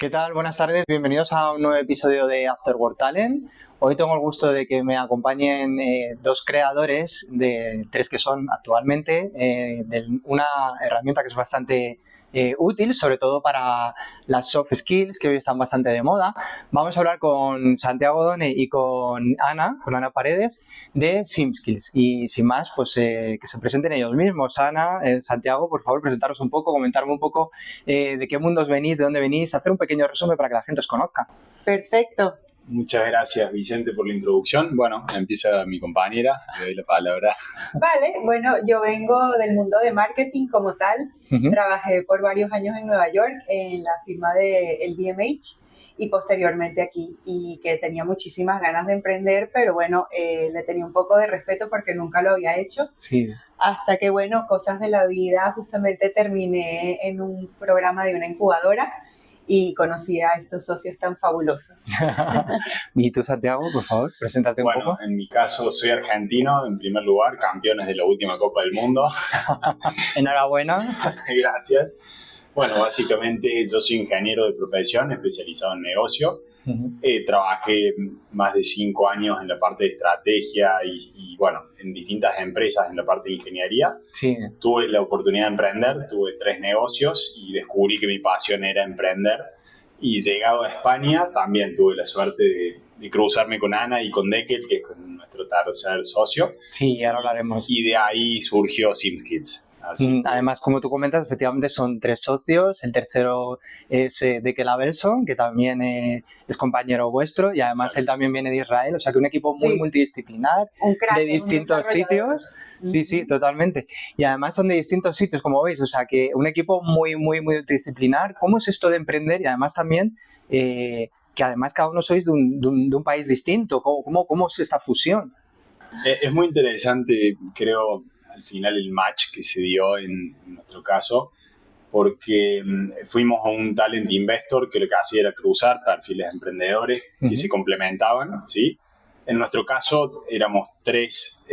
¿Qué tal? Buenas tardes, bienvenidos a un nuevo episodio de After Work Talent. Hoy tengo el gusto de que me acompañen dos creadores, de tres que son actualmente, de una herramienta que es bastante útil, sobre todo para las soft skills, que hoy están bastante de moda. Vamos a hablar con Santiago Done y con Ana Paredes, de SimSkills. Y sin más, pues que se presenten ellos mismos. Ana, Santiago, por favor, presentaros un poco, comentarme un poco de qué mundos venís, de dónde venís, hacer un pequeño resumen para que la gente os conozca. Perfecto. Muchas gracias, Vicente, por la introducción. Bueno, empieza mi compañera, le doy la palabra. Vale, bueno, yo vengo del mundo de marketing como tal. Trabajé por varios años en Nueva York en la firma de LVMH y posteriormente aquí, y que tenía muchísimas ganas de emprender, pero bueno, le tenía un poco de respeto porque nunca lo había hecho. Sí. Hasta que, bueno, cosas de la vida, justamente terminé en un programa de una incubadora y conocí a estos socios tan fabulosos. ¿Y tú, Santiago, por favor, preséntate un poco? Bueno, en mi caso soy argentino, en primer lugar, campeones de la última Copa del Mundo. Enhorabuena. Gracias. Bueno, básicamente yo soy ingeniero de profesión, especializado en negocio. Trabajé más de 5 años en la parte de estrategia y bueno, en distintas empresas en la parte de ingeniería. Sí. Tuve la oportunidad de emprender, tuve 3 negocios y descubrí que mi pasión era emprender. Y llegado a España también tuve la suerte de cruzarme con Ana y con Deckel, que es nuestro tercer socio. Sí, ahora hablaremos. Y de ahí surgió SimSkills. Además, como tú comentas, efectivamente son 3 socios. El tercero es Deckel Avelson, que también es compañero vuestro, y además Exacto. Él también viene de Israel, o sea que un equipo muy multidisciplinar, Un crack, de distintos sitios. Sí, totalmente. Y además son de distintos sitios, como veis, o sea que un equipo muy multidisciplinar. ¿Cómo es esto de emprender? Y además también que además cada uno sois de un país distinto. ¿Cómo es esta fusión? Es muy interesante, creo, al final el match que se dio en nuestro caso, porque fuimos a un talent investor que lo que hacía era cruzar perfiles de emprendedores que se complementaban, ¿sí? En nuestro caso éramos 3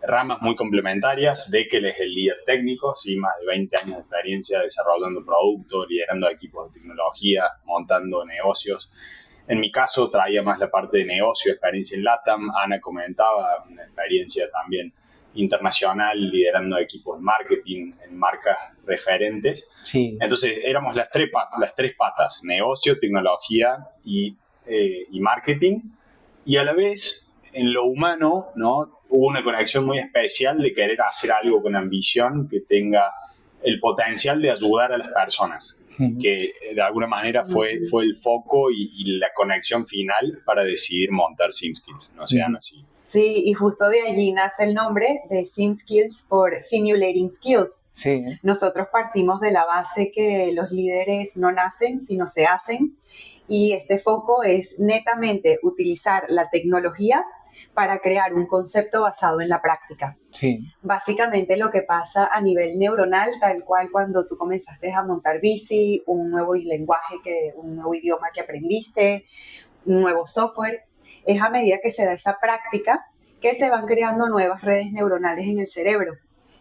ramas muy complementarias. Deckel es el líder técnico, ¿sí? Más de 20 años de experiencia desarrollando productos, liderando equipos de tecnología, montando negocios. En mi caso traía más la parte de negocio, experiencia en LATAM. Ana comentaba una experiencia también internacional, liderando equipos de marketing en marcas referentes. Sí. Entonces éramos las tres patas, negocio, tecnología y marketing. Y a la vez, en lo humano, ¿no? Hubo una conexión muy especial de querer hacer algo con ambición que tenga el potencial de ayudar a las personas, que de alguna manera fue el foco y la conexión final para decidir montar SimSkills, no sean así. Sí, y justo de allí nace el nombre de SimSkills por Simulating Skills. Sí. Nosotros partimos de la base que los líderes no nacen, sino se hacen, y este foco es netamente utilizar la tecnología para crear un concepto basado en la práctica. Sí. Básicamente lo que pasa a nivel neuronal, tal cual cuando tú comenzaste a montar bici, un nuevo lenguaje, un nuevo idioma que aprendiste, un nuevo software, es a medida que se da esa práctica que se van creando nuevas redes neuronales en el cerebro.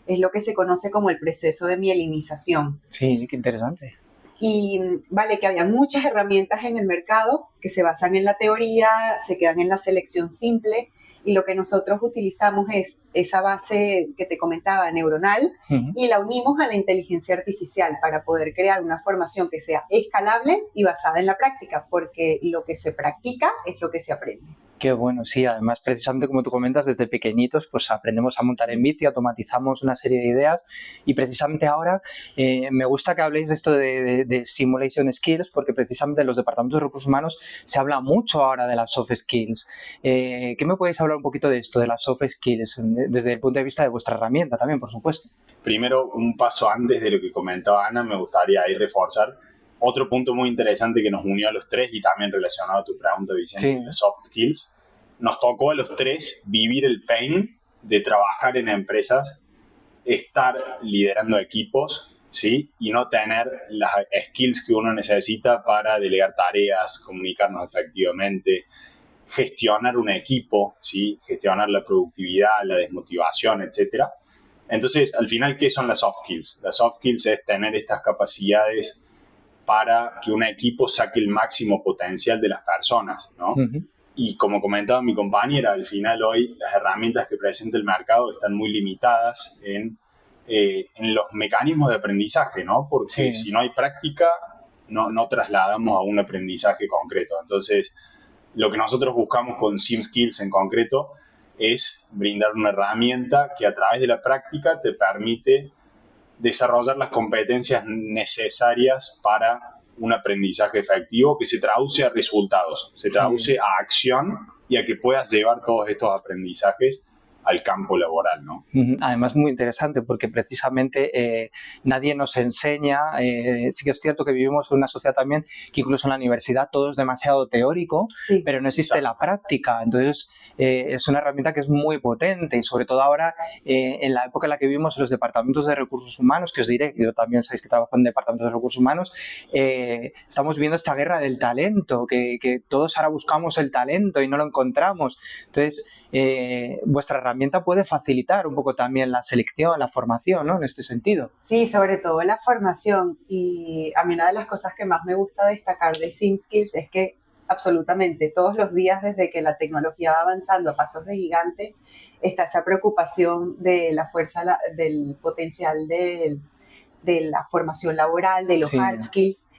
Es lo que se conoce como el proceso de mielinización. Sí, qué interesante. Y vale, que había muchas herramientas en el mercado que se basan en la teoría, se quedan en la selección simple, y lo que nosotros utilizamos es esa base que te comentaba, neuronal, y la unimos a la inteligencia artificial para poder crear una formación que sea escalable y basada en la práctica, porque lo que se practica es lo que se aprende. Qué bueno, sí, además precisamente como tú comentas, desde pequeñitos pues aprendemos a montar en bici, automatizamos una serie de ideas, y precisamente ahora me gusta que habléis de esto de Simulation Skills, porque precisamente en los departamentos de recursos humanos se habla mucho ahora de las soft skills. ¿Qué me podéis hablar un poquito de esto, de las soft skills, desde el punto de vista de vuestra herramienta también, por supuesto? Primero, un paso antes de lo que comentaba Ana, me gustaría ahí reforzar otro punto muy interesante que nos unió a los 3 y también relacionado a tu pregunta, Vicente, las soft skills. Nos tocó a los 3 vivir el pain de trabajar en empresas, estar liderando equipos, ¿sí? Y no tener las skills que uno necesita para delegar tareas, comunicarnos efectivamente, gestionar un equipo, ¿sí? Gestionar la productividad, la desmotivación, etc. Entonces, al final, ¿qué son las soft skills? Las soft skills es tener estas capacidades para que un equipo saque el máximo potencial de las personas, ¿no? Y como comentaba mi compañera, al final hoy las herramientas que presenta el mercado están muy limitadas en los mecanismos de aprendizaje, ¿no? Porque si no hay práctica, no trasladamos a un aprendizaje concreto. Entonces, lo que nosotros buscamos con SimSkills en concreto es brindar una herramienta que a través de la práctica te permite desarrollar las competencias necesarias para un aprendizaje efectivo que se traduce a resultados, se traduce a acción y a que puedas llevar todos estos aprendizajes al campo laboral, ¿no? Además, muy interesante porque precisamente nadie nos enseña, sí que es cierto que vivimos en una sociedad también que incluso en la universidad todo es demasiado teórico, pero no existe la práctica. Entonces, es una herramienta que es muy potente y sobre todo ahora, en la época en la que vivimos en los departamentos de recursos humanos, que os diré, yo también sabéis que trabajo en departamentos de recursos humanos, estamos viviendo esta guerra del talento, que todos ahora buscamos el talento y no lo encontramos. Entonces, vuestra herramienta puede facilitar un poco también la selección, la formación, ¿no? En este sentido. Sí, sobre todo la formación. Y a mí una de las cosas que más me gusta destacar de SimSkills es que absolutamente todos los días, desde que la tecnología va avanzando a pasos de gigante, está esa preocupación de la fuerza, del potencial de la formación laboral, de los hard skills.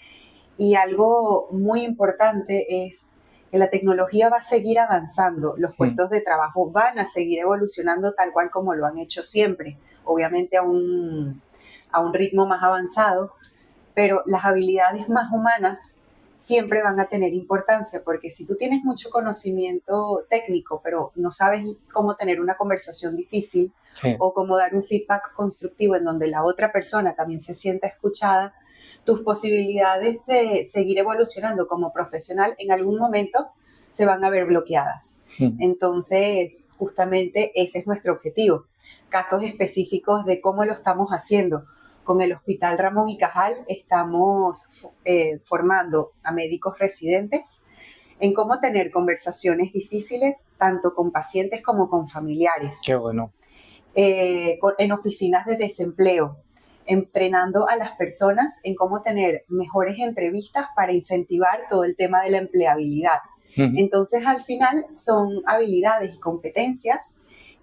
Y algo muy importante es que la tecnología va a seguir avanzando, los puestos de trabajo van a seguir evolucionando tal cual como lo han hecho siempre, obviamente a un ritmo más avanzado, pero las habilidades más humanas siempre van a tener importancia, porque si tú tienes mucho conocimiento técnico, pero no sabes cómo tener una conversación difícil o cómo dar un feedback constructivo en donde la otra persona también se sienta escuchada, tus posibilidades de seguir evolucionando como profesional en algún momento se van a ver bloqueadas. Entonces, justamente ese es nuestro objetivo. Casos específicos de cómo lo estamos haciendo. Con el Hospital Ramón y Cajal estamos formando a médicos residentes en cómo tener conversaciones difíciles tanto con pacientes como con familiares. Qué bueno. En oficinas de desempleo, entrenando a las personas en cómo tener mejores entrevistas para incentivar todo el tema de la empleabilidad. Entonces, al final, son habilidades y competencias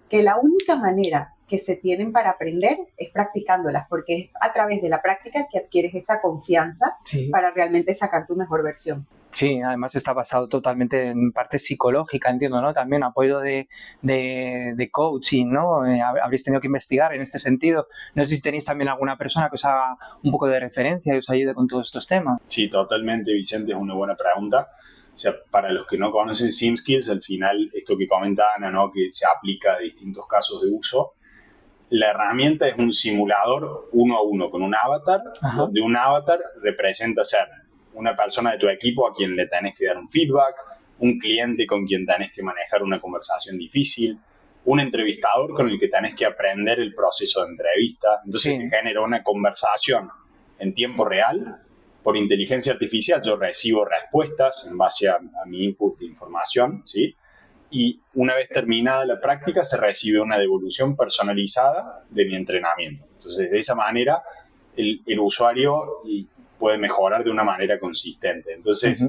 que la única manera que se tienen para aprender es practicándolas, porque es a través de la práctica que adquieres esa confianza para realmente sacar tu mejor versión. Sí, además está basado totalmente en parte psicológica, entiendo, ¿no? También apoyo de coaching, ¿no? Habréis tenido que investigar en este sentido. No sé si tenéis también alguna persona que os haga un poco de referencia y os ayude con todos estos temas. Sí, totalmente, Vicente, es una buena pregunta. O sea, para los que no conocen SimSkills, al final, esto que comenta Ana, ¿no? Que se aplica a distintos casos de uso. La herramienta es un simulador uno a uno con un avatar, donde un avatar representa ser una persona de tu equipo a quien le tenés que dar un feedback, un cliente con quien tenés que manejar una conversación difícil, un entrevistador con el que tenés que aprender el proceso de entrevista. Entonces se genera una conversación en tiempo real. Por inteligencia artificial yo recibo respuestas en base a mi input de información, ¿sí? Y una vez terminada la práctica se recibe una devolución personalizada de mi entrenamiento. Entonces, de esa manera, el usuario puede mejorar de una manera consistente. Entonces,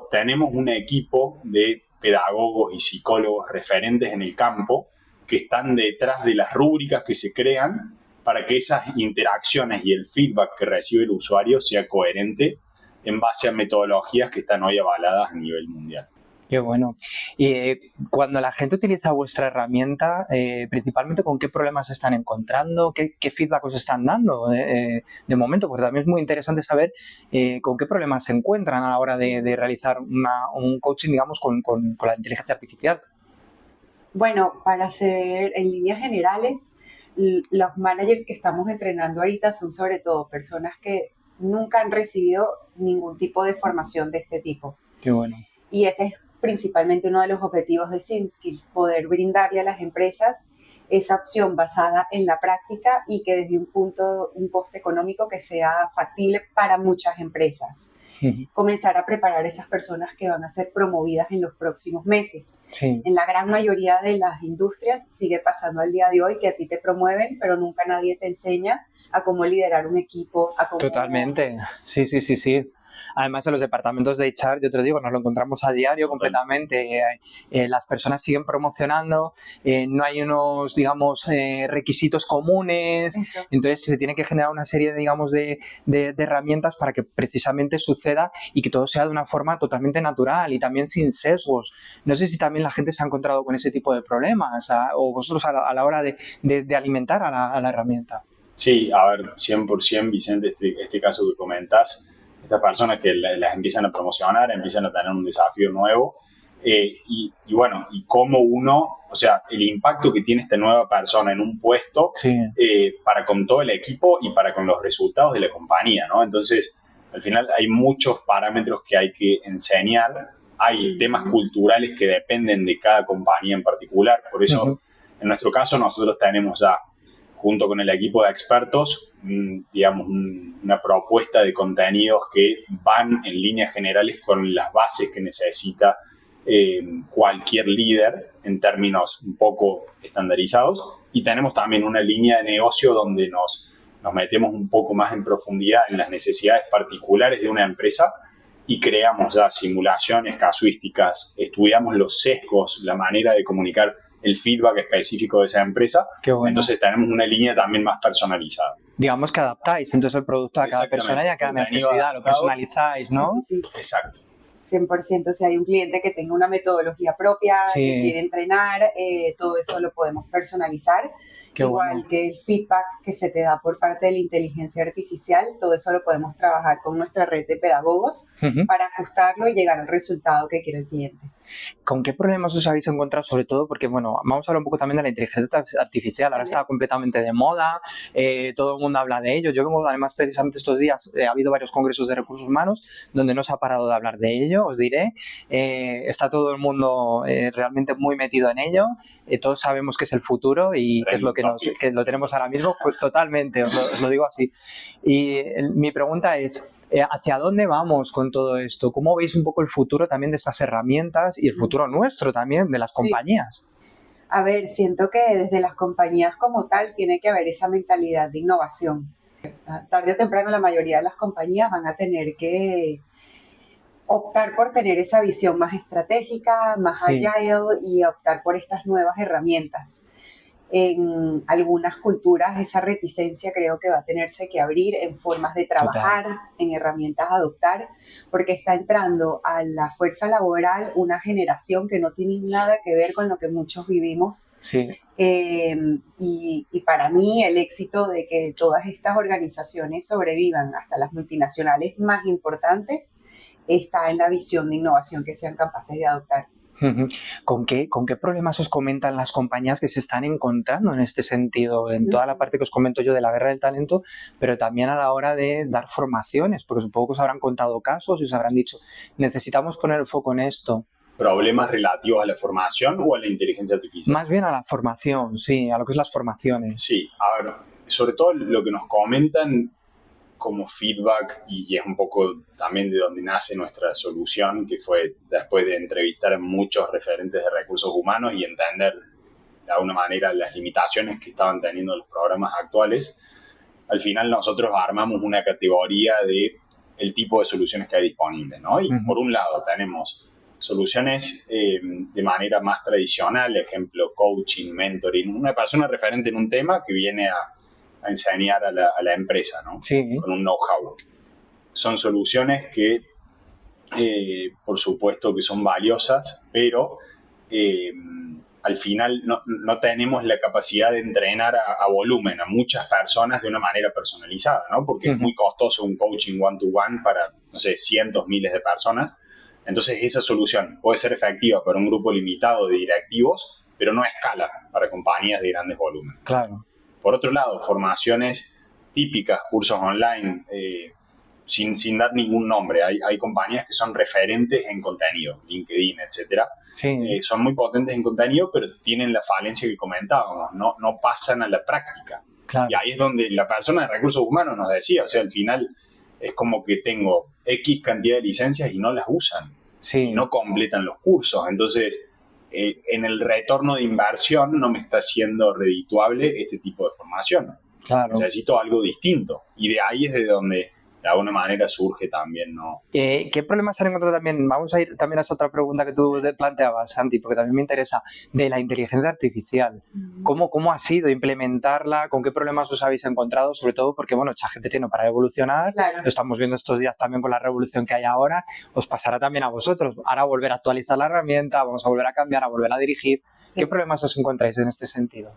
tenemos un equipo de pedagogos y psicólogos referentes en el campo que están detrás de las rúbricas que se crean para que esas interacciones y el feedback que recibe el usuario sea coherente en base a metodologías que están hoy avaladas a nivel mundial. Qué bueno. Y cuando la gente utiliza vuestra herramienta, principalmente, ¿con qué problemas se están encontrando? ¿Qué feedback os están dando de momento? Porque también es muy interesante saber con qué problemas se encuentran a la hora de realizar un coaching, digamos, con la inteligencia artificial. Bueno, para hacer en líneas generales, los managers que estamos entrenando ahorita son sobre todo personas que nunca han recibido ningún tipo de formación de este tipo. Qué bueno. Y ese es principalmente uno de los objetivos de SimSkills, poder brindarle a las empresas esa opción basada en la práctica y que desde un coste económico que sea factible para muchas empresas. Comenzar a preparar a esas personas que van a ser promovidas en los próximos meses. En la gran mayoría de las industrias sigue pasando al día de hoy que a ti te promueven, pero nunca nadie te enseña a cómo liderar un equipo, a cómo... Totalmente, sí. Además, en los departamentos de HR, yo te lo digo, nos lo encontramos a diario completamente. Las personas siguen promocionando, no hay unos, digamos, requisitos comunes. Eso. Entonces, se tiene que generar una serie, digamos, de herramientas para que precisamente suceda y que todo sea de una forma totalmente natural y también sin sesgos. No sé si también la gente se ha encontrado con ese tipo de problemas o vosotros a la hora de alimentar a la herramienta. Sí, a ver, 100%, Vicente, este caso que comentas, estas personas que las empiezan a promocionar, empiezan a tener un desafío nuevo, y bueno, y cómo uno, o sea, el impacto que tiene esta nueva persona en un puesto para con todo el equipo y para con los resultados de la compañía, ¿no? Entonces, al final hay muchos parámetros que hay que enseñar, hay temas culturales que dependen de cada compañía en particular, por eso, en nuestro caso, nosotros tenemos ya, junto con el equipo de expertos, digamos, una propuesta de contenidos que van en líneas generales con las bases que necesita cualquier líder en términos un poco estandarizados. Y tenemos también una línea de negocio donde nos metemos un poco más en profundidad en las necesidades particulares de una empresa y creamos ya simulaciones, casuísticas, estudiamos los sesgos, la manera de comunicar el feedback específico de esa empresa. Qué bueno. Entonces tenemos una línea también más personalizada. Digamos que adaptáis entonces el producto a cada persona y a cada necesidad, lo personalizáis, ¿no? Sí. Exacto. 100%, si hay un cliente que tenga una metodología propia, que quiere entrenar, todo eso lo podemos personalizar. Qué Igual bueno. que el feedback que se te da por parte de la inteligencia artificial, todo eso lo podemos trabajar con nuestra red de pedagogos para ajustarlo y llegar al resultado que quiere el cliente. ¿Con qué problemas os habéis encontrado? Sobre todo porque, bueno, vamos a hablar un poco también de la inteligencia artificial. Ahora está completamente de moda, todo el mundo habla de ello. Yo vengo, además, precisamente estos días, ha habido varios congresos de recursos humanos donde no se ha parado de hablar de ello, os diré. Está todo el mundo realmente muy metido en ello. Todos sabemos que es el futuro y que es lo que lo tenemos ahora mismo. Pues totalmente, os lo digo así. Y mi pregunta es, ¿hacia dónde vamos con todo esto? ¿Cómo veis un poco el futuro también de estas herramientas y el futuro nuestro también, de las compañías? A ver, siento que desde las compañías como tal tiene que haber esa mentalidad de innovación. Tarde o temprano la mayoría de las compañías van a tener que optar por tener esa visión más estratégica, más agile y optar por estas nuevas herramientas. En algunas culturas esa reticencia creo que va a tenerse que abrir en formas de trabajar, en herramientas a adoptar, porque está entrando a la fuerza laboral una generación que no tiene nada que ver con lo que muchos vivimos. Y para mí el éxito de que todas estas organizaciones sobrevivan, hasta las multinacionales más importantes, está en la visión de innovación que sean capaces de adoptar. ¿Con qué problemas os comentan las compañías que se están encontrando en este sentido? En toda la parte que os comento yo de la guerra del talento, pero también a la hora de dar formaciones, porque supongo que os habrán contado casos y os habrán dicho, necesitamos poner el foco en esto. ¿Problemas relativos a la formación o a la inteligencia artificial? Más bien a la formación, sí, a lo que es las formaciones. Sí, a ver, sobre todo lo que nos comentan como feedback, y es un poco también de donde nace nuestra solución, que fue después de entrevistar a muchos referentes de recursos humanos y entender de alguna manera las limitaciones que estaban teniendo los programas actuales. Al final nosotros armamos una categoría de el tipo de soluciones que hay disponibles, ¿no? Y por un lado tenemos soluciones de manera más tradicional, ejemplo, coaching, mentoring, una persona referente en un tema que viene a enseñar a la empresa, ¿no? Con un know-how. Son soluciones que, por supuesto, que son valiosas, pero al final no tenemos la capacidad de entrenar a volumen a muchas personas de una manera personalizada, ¿no? Porque es muy costoso un coaching one-to-one para, no sé, cientos, miles de personas. Entonces, esa solución puede ser efectiva para un grupo limitado de directivos, pero no escala para compañías de grandes volúmenes. Claro. Por otro lado, formaciones típicas, cursos online, sin dar ningún nombre. Hay compañías que son referentes en contenido, LinkedIn, etcétera. Son muy potentes en contenido, pero tienen la falencia que comentábamos, no pasan a la práctica. Claro. Y ahí es donde la persona de recursos humanos nos decía, o sea, al final es como que tengo X cantidad de licencias y no las usan, no completan los cursos. Entonces, en el retorno de inversión no me está siendo redituable este tipo de formación. Claro. Necesito algo distinto. Y de ahí es de donde de alguna manera surge también, ¿no? ¿Qué problemas han encontrado también? Vamos a ir también a esa otra pregunta que tú planteabas, Santi, porque también me interesa, de la inteligencia artificial. ¿Cómo ha sido implementarla? ¿Con qué problemas os habéis encontrado? Sobre todo porque, bueno, ChatGPT no para de evolucionar, Claro. lo estamos viendo estos días también con la revolución que hay ahora, os pasará también a vosotros. Ahora volver a actualizar la herramienta, vamos a volver a cambiar, a volver a dirigir. Sí. ¿Qué problemas os encontráis en este sentido?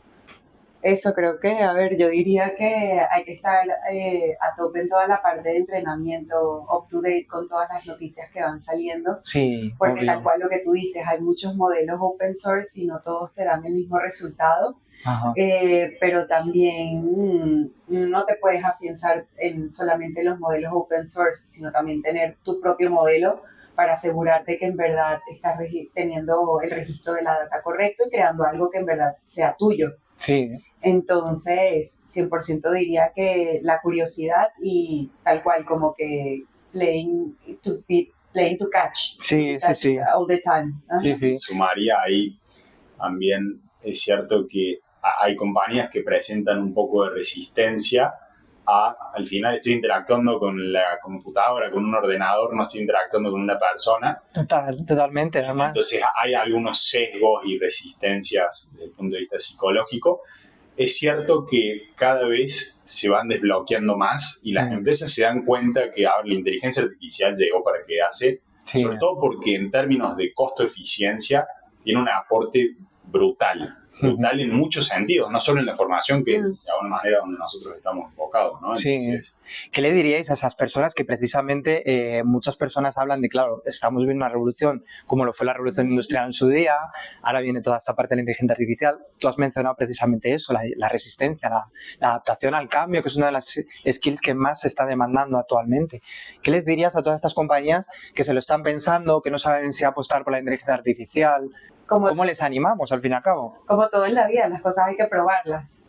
Eso creo que, a ver, yo diría que hay que estar a tope en toda la parte de entrenamiento, up to date con todas las noticias que van saliendo. Sí, porque obvio. tal cual lo que tú dices, hay muchos modelos open source y no todos te dan el mismo resultado. Ajá. Pero también no te puedes afianzar en solamente los modelos open source, sino también tener tu propio modelo para asegurarte que en verdad estás teniendo el registro de la data correcto y creando algo que en verdad sea tuyo. Sí. Entonces, 100% diría que la curiosidad y tal cual como que playing to catch. Sí, catch sí. all the time. Sí, sí. Sumaría ahí también, es cierto que hay compañías que presentan un poco de resistencia al final estoy interactuando con la computadora, con un ordenador, no estoy interactuando con una persona. Totalmente, además. Entonces hay algunos sesgos y resistencias desde el punto de vista psicológico. Es cierto que cada vez se van desbloqueando más y las empresas se dan cuenta que ahora la inteligencia artificial llegó para quedarse, sobre todo porque en términos de costo-eficiencia tiene un aporte brutal en muchos sentidos, no solo en la formación, que de alguna manera donde nosotros estamos enfocados, ¿no? Entonces, ¿qué le diríais a esas personas que precisamente muchas personas hablan de, claro, estamos viendo una revolución como lo fue la revolución industrial en su día, ahora viene toda esta parte de la inteligencia artificial, tú has mencionado precisamente eso, la resistencia, la adaptación al cambio, que es una de las skills que más se está demandando actualmente. ¿Qué les dirías a todas estas compañías que se lo están pensando, que no saben si apostar por la inteligencia artificial? ¿Cómo les animamos al fin y al cabo? Como todo en la vida, las cosas hay que probarlas.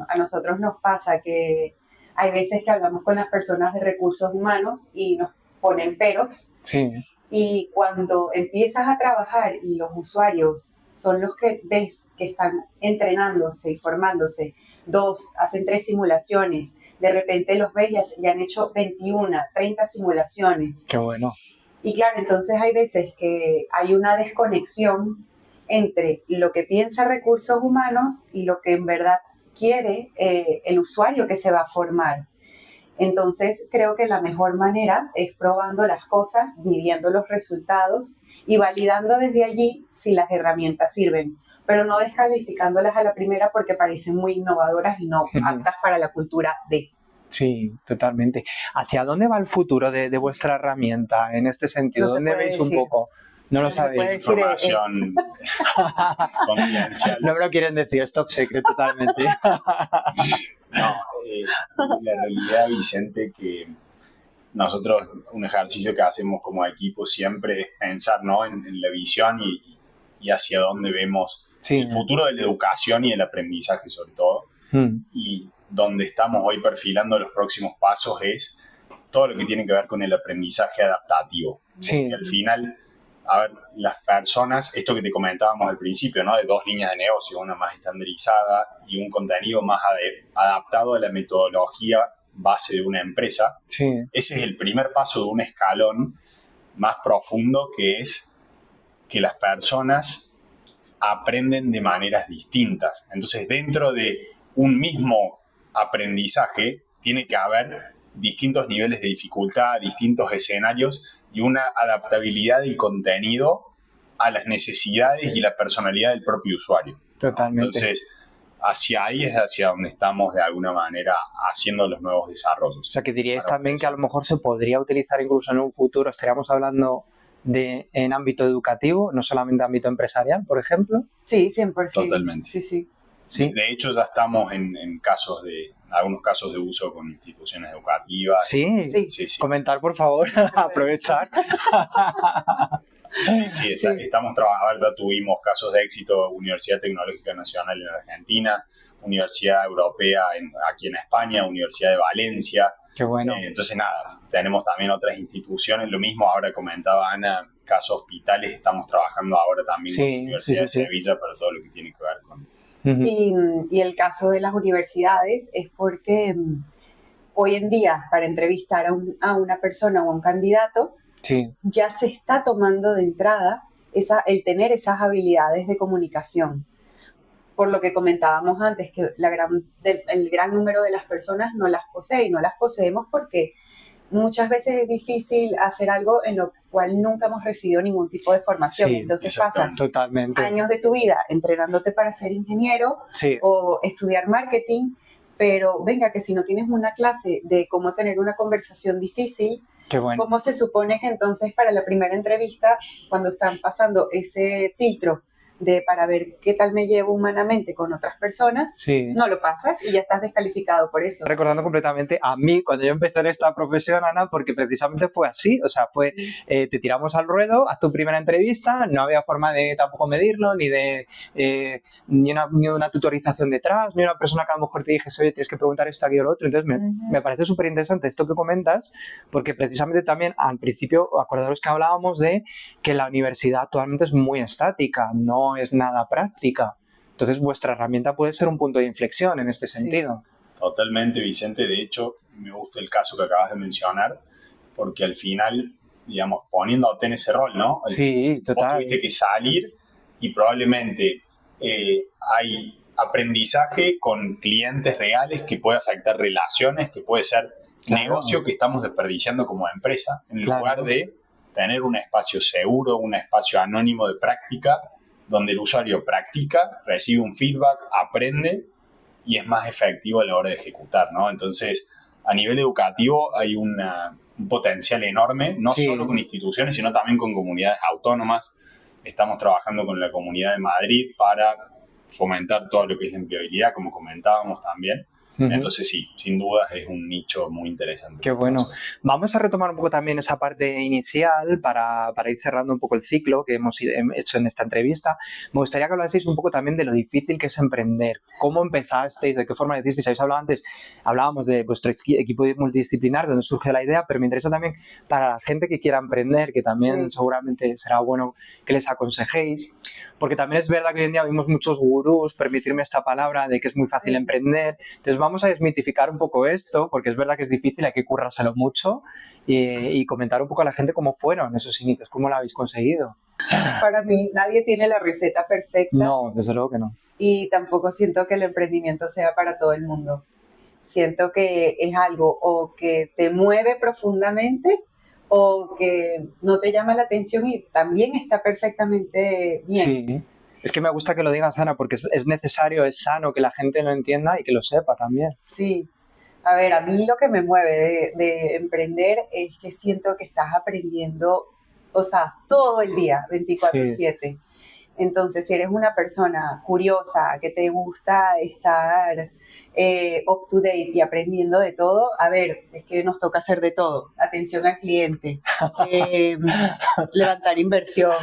A nosotros nos pasa que hay veces que hablamos con las personas de recursos humanos y nos ponen peros. Sí. Y cuando empiezas a trabajar y los usuarios son los que ves que están entrenándose y formándose, hacen 3 simulaciones, de repente los ves ya han hecho 21, 30 simulaciones. Qué bueno. Y claro, entonces hay veces que hay una desconexión entre lo que piensa recursos humanos y lo que en verdad quiere el usuario que se va a formar. Entonces creo que la mejor manera es probando las cosas, midiendo los resultados y validando desde allí si las herramientas sirven, pero no descalificándolas a la primera porque parecen muy innovadoras y no aptas para la cultura de... Sí, totalmente. ¿Hacia dónde va el futuro de vuestra herramienta en este sentido? No ¿Dónde veis un poco? No lo sabéis. Información confidencial. No me lo quieren decir, es top secret totalmente. No, la realidad, Vicente, que nosotros un ejercicio que hacemos como equipo siempre es pensar, ¿no?, en la visión y hacia dónde vemos el futuro de la educación y el aprendizaje sobre todo. Y donde estamos hoy perfilando los próximos pasos es todo lo que tiene que ver con el aprendizaje adaptativo. Porque al final, a ver, las personas, esto que te comentábamos al principio, ¿no?, de 2 líneas de negocio, una más estandarizada y un contenido más adaptado a la metodología base de una empresa. Ese es el primer paso de un escalón más profundo, que es que las personas aprenden de maneras distintas. Entonces, dentro de un mismo aprendizaje tiene que haber distintos niveles de dificultad, distintos escenarios y una adaptabilidad del contenido a las necesidades y la personalidad del propio usuario. Totalmente. Entonces, hacia ahí es hacia donde estamos de alguna manera haciendo los nuevos desarrollos. O sea, que diríais también que a lo mejor se podría utilizar incluso en un futuro, estaríamos hablando en ámbito educativo, no solamente ámbito empresarial, por ejemplo. Sí, 100%. Totalmente. Sí. De hecho, ya estamos en algunos casos de uso con instituciones educativas. Sí. Comentar, por favor, aprovechar. Estamos trabajando, ya tuvimos casos de éxito, Universidad Tecnológica Nacional en Argentina, Universidad Europea aquí en España, Universidad de Valencia. Qué bueno. Entonces, nada, tenemos también otras instituciones, lo mismo ahora comentaba Ana, casos hospitales, estamos trabajando ahora también con la Universidad de Sevilla para todo lo que tiene que ver Ujú. Y el caso de las universidades es porque hoy en día, para entrevistar a una persona o a un candidato, Sí, ya se está tomando de entrada el tener esas habilidades de comunicación. Por lo que comentábamos antes, que el gran número de las personas no las posee, y no las poseemos porque muchas veces es difícil hacer algo en lo cual nunca hemos recibido ningún tipo de formación. sí, Entonces pasas exactamente. totalmente. años de tu vida entrenándote para ser ingeniero Sí, o estudiar marketing, pero venga, que si no tienes una clase de cómo tener una conversación difícil, qué bueno. ¿cómo se supone que entonces para la primera entrevista, cuando están pasando ese filtro para ver qué tal me llevo humanamente con otras personas, Sí. no lo pasas y ya estás descalificado por eso? Recordando completamente a mí cuando yo empecé en esta profesión, Ana, porque precisamente fue así, o sea, te tiramos al ruedo, haz tu primera entrevista, no había forma de tampoco medirlo, ni una tutorización detrás, ni una persona que a lo mejor te dijese, oye, tienes que preguntar esto, aquí o lo otro. Entonces me parece súper interesante esto que comentas, porque precisamente también al principio, acordaros que hablábamos de que la universidad actualmente es muy estática, no es nada práctica. Entonces vuestra herramienta puede ser un punto de inflexión en este sentido. Totalmente, Vicente. De hecho, me gusta el caso que acabas de mencionar, porque al final, digamos, poniéndote en ese rol, ¿no? Sí, total. Vos tuviste que salir y probablemente hay aprendizaje con clientes reales que puede afectar relaciones, que puede ser negocio que estamos desperdiciando como empresa, en lugar de tener un espacio seguro, un espacio anónimo de práctica, donde el usuario practica, recibe un feedback, aprende y es más efectivo a la hora de ejecutar, ¿no? Entonces, a nivel educativo hay un potencial enorme, no solo con instituciones, sino también con comunidades autónomas. Estamos trabajando con la Comunidad de Madrid para fomentar todo lo que es la empleabilidad, como comentábamos también. Entonces sí, sin dudas es un nicho muy interesante. Qué bueno. Vamos a retomar un poco también esa parte inicial para ir cerrando un poco el ciclo que hemos hecho en esta entrevista. Me gustaría que hablaseis un poco también de lo difícil que es emprender. ¿Cómo empezasteis? ¿De qué forma lo hicisteis? Habéis hablado antes, hablábamos de vuestro equipo multidisciplinar, de donde surge la idea, pero me interesa también para la gente que quiera emprender, que también seguramente será bueno que les aconsejéis, porque también es verdad que hoy en día vimos muchos gurús, permitirme esta palabra, de que es muy fácil emprender. Entonces vamos a desmitificar un poco esto, porque es verdad que es difícil, hay que currárselo mucho y comentar un poco a la gente cómo fueron esos inicios, cómo lo habéis conseguido. Para mí nadie tiene la receta perfecta. No, desde luego que no. Y tampoco siento que el emprendimiento sea para todo el mundo. Siento que es algo o que te mueve profundamente o que no te llama la atención y también está perfectamente bien. Sí. Es que me gusta que lo digas, Ana, porque es necesario, es sano que la gente lo entienda y que lo sepa también. Sí. A ver, a mí lo que me mueve de emprender es que siento que estás aprendiendo, o sea, todo el día, 24/7. Entonces, si eres una persona curiosa, que te gusta estar up to date y aprendiendo de todo, a ver, es que nos toca hacer de todo. Atención al cliente, levantar inversión,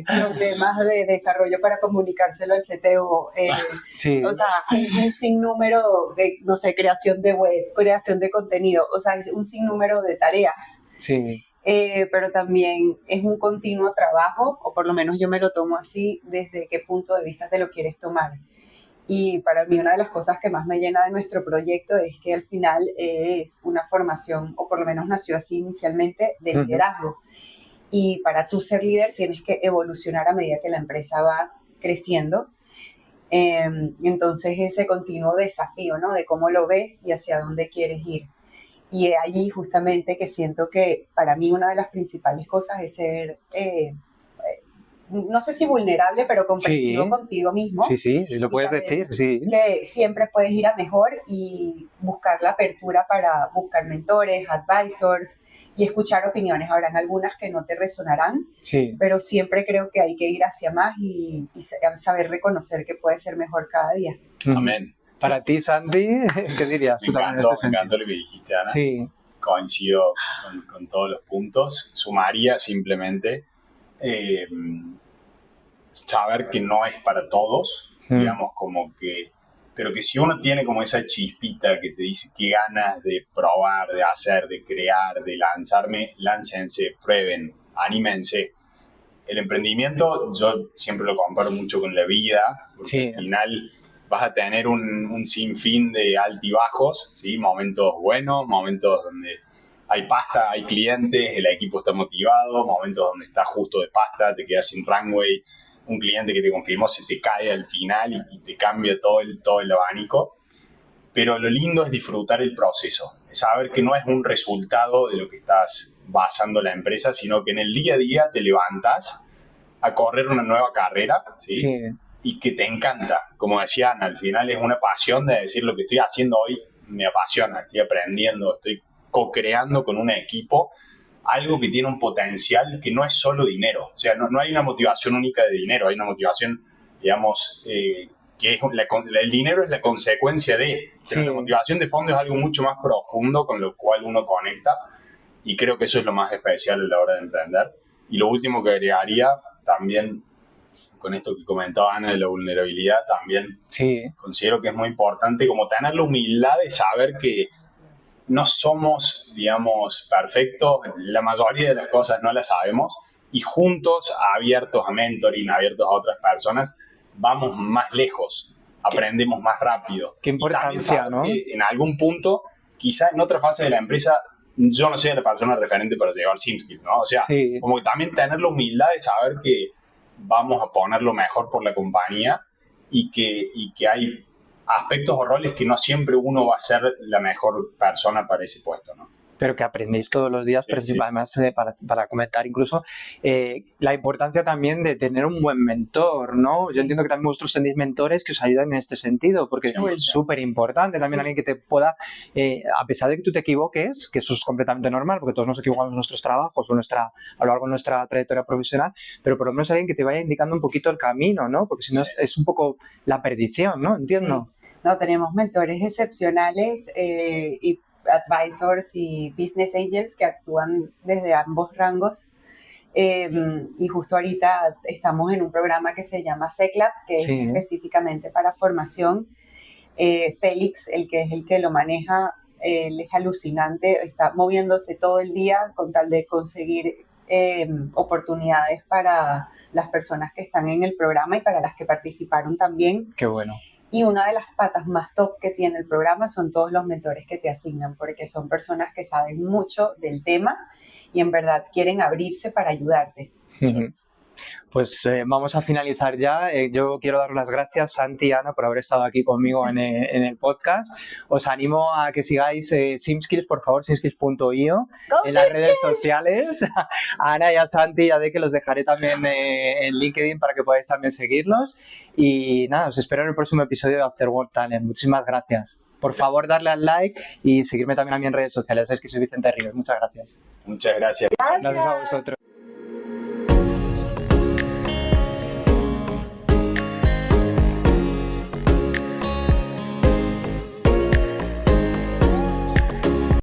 problemas de desarrollo para comunicárselo al CTO. O sea, es un sinnúmero de, no sé, creación de web, creación de contenido, o sea, es un sinnúmero de tareas. Sí. Pero también es un continuo trabajo, o por lo menos yo me lo tomo así, desde qué punto de vista te lo quieres tomar. Y para mí una de las cosas que más me llena de nuestro proyecto es que al final es una formación, o por lo menos nació así inicialmente, de liderazgo. Y para tú ser líder tienes que evolucionar a medida que la empresa va creciendo. Entonces ese continuo desafío, ¿no? De cómo lo ves y hacia dónde quieres ir. Y es allí justamente que siento que para mí una de las principales cosas es ser, no sé si vulnerable, pero comprensivo contigo mismo. Sí, lo puedes decir, sí. Que siempre puedes ir a mejor y buscar la apertura para buscar mentores, advisors y escuchar opiniones. Habrán algunas que no te resonarán, pero siempre creo que hay que ir hacia más y saber reconocer que puede ser mejor cada día. Amén. Para ti, Sandy, ¿qué dirías? Me encantó lo que dijiste, Ana. Sí. Coincido con todos los puntos. Sumaría simplemente saber que no es para todos, digamos, como que, pero que si uno tiene como esa chispita que te dice qué ganas de probar, de hacer, de crear, de lanzarme, láncense, prueben, anímense. el emprendimiento yo siempre lo comparo mucho con la vida, porque al final vas a tener un sinfín de altibajos, ¿sí? Momentos buenos, momentos donde hay pasta, hay clientes, el equipo está motivado, momentos donde estás justo de pasta, te quedas sin runway, un cliente que te confirmó se te cae al final y te cambia todo el abanico. Pero lo lindo es disfrutar el proceso, es saber que no es un resultado de lo que estás basando la empresa, sino que en el día a día te levantas a correr una nueva carrera, ¿sí? Y que te encanta. Como decía Ana, al final es una pasión de decir lo que estoy haciendo hoy me apasiona, estoy aprendiendo, estoy co-creando con un equipo algo que tiene un potencial que no es solo dinero. O sea, no hay una motivación única de dinero, hay una motivación, digamos, que es el dinero es la consecuencia de, pero la motivación de fondo es algo mucho más profundo con lo cual uno conecta, y creo que eso es lo más especial a la hora de emprender. Y lo último que agregaría también, con esto que comentaba Ana de la vulnerabilidad, también considero que es muy importante como tener la humildad de saber que no somos, digamos, perfectos, la mayoría de las cosas no las sabemos, y juntos, abiertos a mentoring, abiertos a otras personas, vamos más lejos, aprendemos más rápido. Qué importancia, ¿no? En algún punto, quizá en otra fase de la empresa, yo no soy la persona referente para llevar SimSkills, ¿no? O sea, como que también tener la humildad de saber que vamos a poner lo mejor por la compañía y que hay aspectos o roles que no siempre uno va a ser la mejor persona para ese puesto, ¿no? Pero que aprendéis todos los días, además para comentar incluso la importancia también de tener un buen mentor, ¿no? Yo entiendo que también vosotros tenéis mentores que os ayudan en este sentido, porque es súper importante también alguien que te pueda, a pesar de que tú te equivoques, que eso es completamente normal, porque todos nos equivocamos en nuestros trabajos o a lo largo de nuestra trayectoria profesional, pero por lo menos alguien que te vaya indicando un poquito el camino, ¿no? Porque si no es un poco la perdición, ¿no? Entiendo. No, tenemos mentores excepcionales y advisors y business angels que actúan desde ambos rangos. Y justo ahorita estamos en un programa que se llama SecLab, que es específicamente para formación. Félix, el que lo maneja, él es alucinante, está moviéndose todo el día con tal de conseguir oportunidades para las personas que están en el programa y para las que participaron también. Qué bueno. Y una de las patas más top que tiene el programa son todos los mentores que te asignan, porque son personas que saben mucho del tema y en verdad quieren abrirse para ayudarte. Pues vamos a finalizar ya. Yo quiero dar las gracias, Santi y Ana, por haber estado aquí conmigo en el podcast. Os animo a que sigáis SimSkills, por favor, simskills.io en las redes sociales. A Ana y a Santi ya de que los dejaré también en LinkedIn para que podáis también seguirlos. Y nada, os espero en el próximo episodio de After Work Talent. Muchísimas gracias. Por favor, darle al like y seguirme también a mí en redes sociales. Sabéis que soy Vicente Ríos. Muchas gracias. Muchas gracias. Gracias a vosotros.